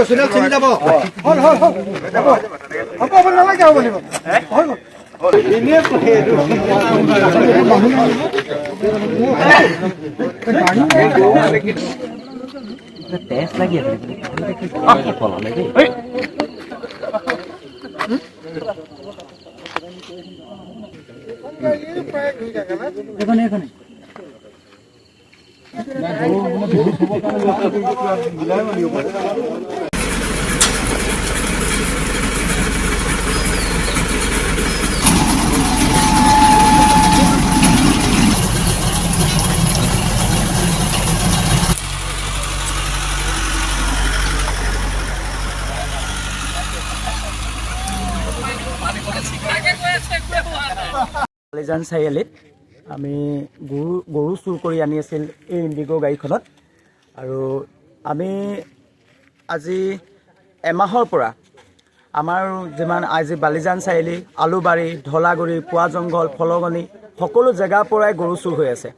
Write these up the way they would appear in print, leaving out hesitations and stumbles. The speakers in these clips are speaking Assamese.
সুনীল চিনি যাব নালাগে হ'ব লাগিব টেষ্ট লাগি আছে বালিজান চাৰিআলিত আমি গৰু চুৰ কৰি আনি আছিল এই ইণ্ডিগো গাড়ীখনত আৰু আমি আজি এমাহৰ পৰা আমাৰ যিমান আজি বালিজান চাৰিআলি আলুবাৰী ঢলাগুৰি পোৱা জংঘল ফলগনি সকলো জেগাৰ পৰাই গৰু চুৰ হৈ আছে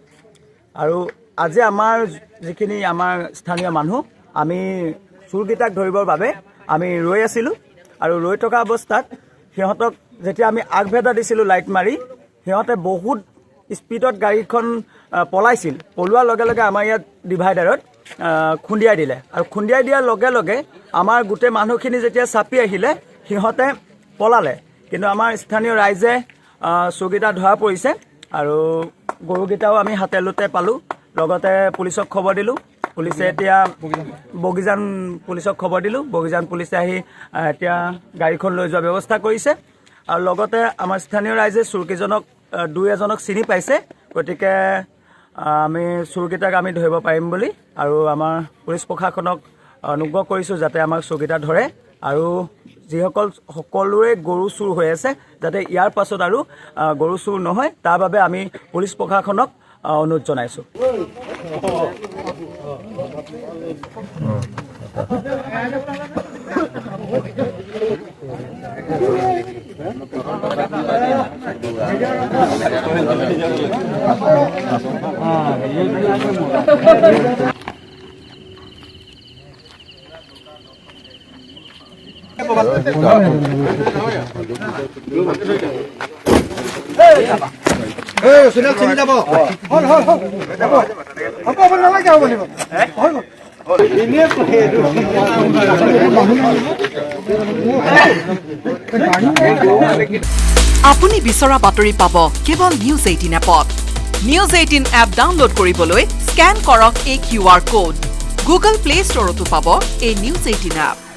আৰু আজি আমাৰ যিখিনি আমাৰ স্থানীয় মানুহ আমি চুৰকেইটাক ধৰিবৰ বাবে আমি ৰৈ আছিলোঁ আৰু ৰৈ থকা অৱস্থাত সিহঁতক যেতিয়া আমি আগভেদা দিছিলোঁ লাইট মাৰি সিহঁতে বহুত স্পীডত গাড়ীখন পলাইছিল পলোৱাৰ লগে লগে আমাৰ ইয়াত ডিভাইডাৰত খুন্দিয়াই দিলে আৰু খুন্দিয়াই দিয়াৰ লগে লগে আমাৰ গোটেই মানুহখিনি যেতিয়া চাপি আহিলে সিহঁতে পলালে কিন্তু আমাৰ স্থানীয় ৰাইজে চুৰকেইটা ধৰা পৰিছে আৰু গৰুকেইটাও আমি হাতে লোতে পালোঁ লগতে পুলিচক খবৰ দিলোঁ পুলিচে এতিয়া বগীজান পুলিচক খবৰ দিলোঁ বগীজান পুলিচে আহি এতিয়া গাড়ীখন লৈ যোৱাৰ ব্যৱস্থা কৰিছে আৰু লগতে আমাৰ স্থানীয় ৰাইজে চুৰকেইজনক দুই এজনক চিনি পাইছে গতিকে আমি চুৰকেইটাক আমি ধৰিব পাৰিম বুলি আৰু আমাৰ পুলিচ প্ৰশাসনক অনুগ্ৰহ কৰিছোঁ যাতে আমাক চুৰকেইটা ধৰে আৰু যিসকল সকলোৰে গৰু চুৰ হৈ আছে যাতে ইয়াৰ পাছত আৰু গৰু চুৰ নহয় তাৰ বাবে আমি পুলিচ প্ৰশাসনক অনুৰোধ জনাইছোঁ সুনীল চিনি যাব নালাগে হ'ব লাগিব আপুনি বিচৰা বাতৰি পাব কেৱল নিউজ 18 এপত নিউজ 18 এপ ডাউনলোড কৰিবলৈ স্কেন কৰক এই QR কোড গুগল প্লে ষ্টৰতো পাব এই নিউজ 18 এপ